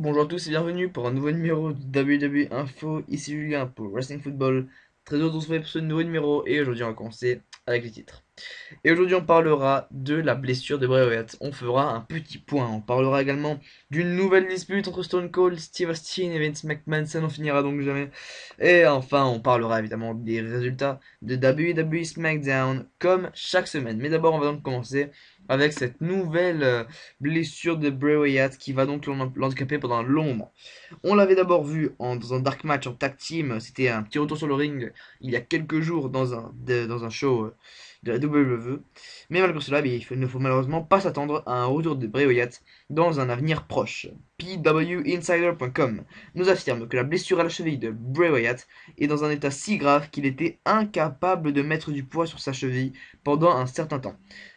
Bonjour à tous et bienvenue pour un nouveau numéro de WWE Info. Ici Julien pour Wrestling Football. Très heureux de vous retrouver pour ce nouveau numéro et aujourd'hui on va commencer avec les titres. Et aujourd'hui on parlera de la blessure de Bray Wyatt. On fera un petit point. On parlera également d'une nouvelle dispute entre Stone Cold, Steve Austin et Vince McMahon. Ça n'en finira donc jamais. Et enfin on parlera évidemment des résultats de WWE SmackDown comme chaque semaine. Mais d'abord on va donc commencer avec cette nouvelle blessure de Bray Wyatt qui va donc l'handicaper pendant un long moment. On l'avait d'abord vu dans un dark match en tag team, c'était un petit retour sur le ring il y a quelques jours dans un show de la WWE. Mais malgré cela, il ne faut malheureusement pas s'attendre à un retour de Bray Wyatt dans un avenir proche. PWInsider.com nous affirme que la blessure à la cheville de Bray Wyatt est dans un état si grave qu'il était incapable de mettre du poids sur sa cheville pendant un certain temps.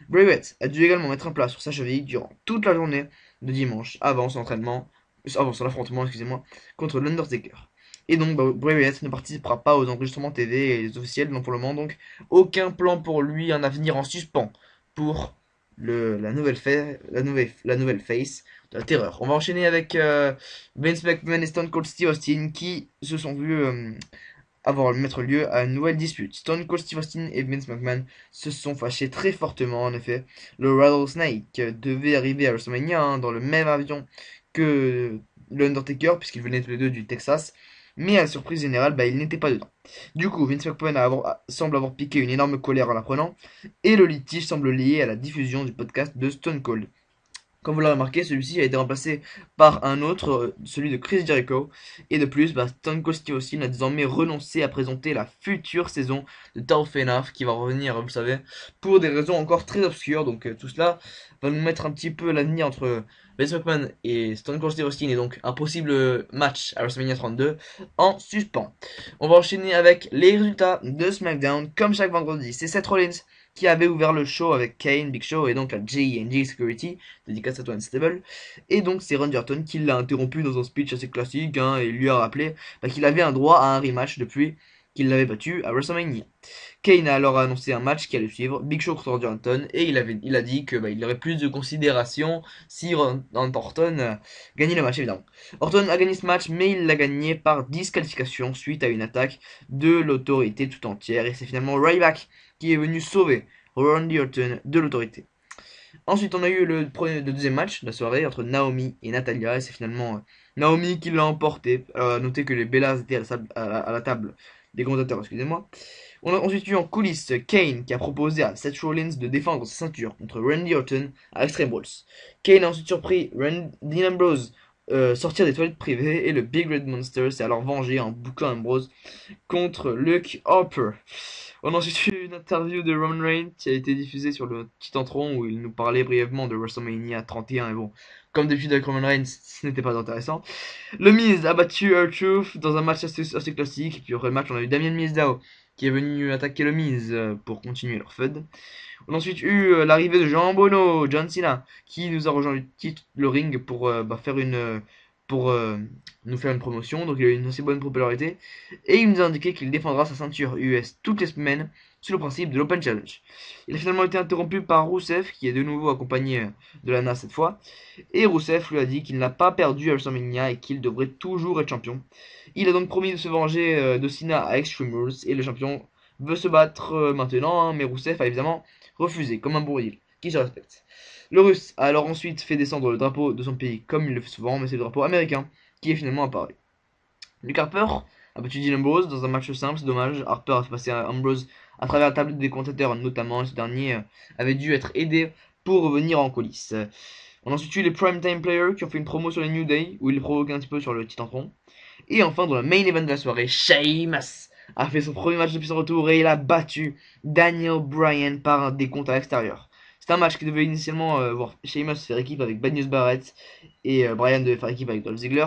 Bray Wyatt a dû également mettre un plat sur sa cheville durant toute la journée de dimanche avant son affrontement, excusez-moi, contre l'Undertaker. Et donc Bray Wyatt ne participera pas aux enregistrements TV et les officiels, non pour le moment, donc aucun plan pour lui, un avenir en suspens pour la nouvelle face de la terreur. On va enchaîner avec Vince McMahon et Stone Cold Steve Austin qui se sont vus mettre lieu à une nouvelle dispute. Stone Cold Steve Austin et Vince McMahon se sont fâchés très fortement en effet. Le Rattlesnake devait arriver à WrestleMania dans le même avion que l'Undertaker puisqu'ils venaient tous les deux du Texas. Mais à la surprise générale, il n'était pas dedans. Du coup, Vince McMahon semble avoir piqué une énorme colère en l'apprenant, et le litige semble lié à la diffusion du podcast de Stone Cold. Comme vous l'avez remarqué, celui-ci a été remplacé par un autre, celui de Chris Jericho. Et de plus, Stone Cold Steve Austin a désormais renoncé à présenter la future saison de Tough Enough qui va revenir, vous le savez, pour des raisons encore très obscures. Donc tout cela va nous mettre un petit peu l'avenir entre Vince McMahon et Stone Cold Steve Austin et donc un possible match à WrestleMania 32 en suspens. On va enchaîner avec les résultats de SmackDown comme chaque vendredi. C'est Seth Rollins qui avait ouvert le show avec Kane, Big Show et donc la J&J Security, dédicace à Tony Stable. Et donc c'est Randy Orton qui l'a interrompu dans un speech assez classique et lui a rappelé qu'il avait un droit à un rematch depuis qu'il l'avait battu à WrestleMania. Kane a alors annoncé un match qui allait suivre, Big Show contre Randy Orton, et il a dit que il aurait plus de considération si Randy Orton gagnait le match évidemment. Orton a gagné ce match, mais il l'a gagné par disqualification suite à une attaque de l'autorité tout entière, et c'est finalement Ryback qui est venu sauver Randy Orton de l'autorité. Ensuite, on a eu le deuxième match de la soirée entre Naomi et Natalia, et c'est finalement Naomi qui l'a emporté. Notez que les Bellas étaient à la table des commentateurs, excusez-moi. On a ensuite eu en coulisses Kane qui a proposé à Seth Rollins de défendre sa ceinture contre Randy Orton à Extreme Rules. Kane a ensuite surpris Dean Ambrose sortir des toilettes privées et le Big Red Monster s'est alors vengé en bouclant Ambrose contre Luke Harper. On a ensuite eu une interview de Roman Reigns qui a été diffusée sur le petit entron où il nous parlait brièvement de WrestleMania 31 et bon, comme d'habitude avec Roman Reigns, ce n'était pas intéressant. Le Miz a battu R-Truth dans un match assez classique. Et puis après le match, on a eu Damien Mizdow qui est venu attaquer le Miz pour continuer leur feud. On a ensuite eu l'arrivée de Jean Bono, John Cena, qui nous a rejoint le ring pour pour nous faire une promotion. Donc il a eu une assez bonne popularité. Et il nous a indiqué qu'il défendra sa ceinture US toutes les semaines sous le principe de l'Open Challenge. Il a finalement été interrompu par Rusev, qui est de nouveau accompagné de Lana cette fois. Et Rusev lui a dit qu'il n'a pas perdu à WrestleMania et qu'il devrait toujours être champion. Il a donc promis de se venger de Cena à Extreme Rules et le champion veut se battre maintenant, mais Rousseff a évidemment refusé, comme un bourril, qui se respecte. Le Russe a alors ensuite fait descendre le drapeau de son pays, comme il le fait souvent, mais c'est le drapeau américain qui est finalement apparu. Luke Harper a battu Dean Ambrose dans un match simple, c'est dommage. Harper a fait passer Ambrose à travers la table des commentateurs, notamment, et ce dernier avait dû être aidé pour revenir en coulisses. On a ensuite eu les Primetime Players qui ont fait une promo sur les New Day, où ils provoquaient un petit peu sur le petit tampon. Et enfin, dans le main event de la soirée, Sheamus a fait son premier match depuis son retour et il a battu Daniel Bryan par un décompte à l'extérieur. C'est un match qui devait initialement voir Sheamus faire équipe avec Bad News Barrett et Bryan devait faire équipe avec Dolph Ziggler.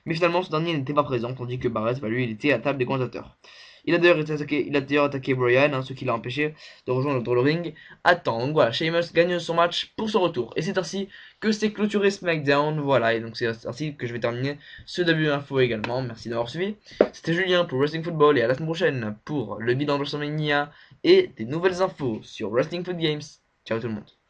Mais finalement, ce dernier n'était pas présent, tandis que Barrett, lui, il était à table des commentateurs. Il a d'ailleurs attaqué Bryan, ce qui l'a empêché de rejoindre le ring à temps. Donc voilà, Sheamus gagne son match pour son retour. Et c'est ainsi que c'est clôturé SmackDown. Voilà, et donc c'est ainsi que je vais terminer ce début d'info également. Merci d'avoir suivi. C'était Julien pour Wrestling Football et à la semaine prochaine pour le bilan de WrestleMania et des nouvelles infos sur Wrestling Foot Games. Ciao tout le monde.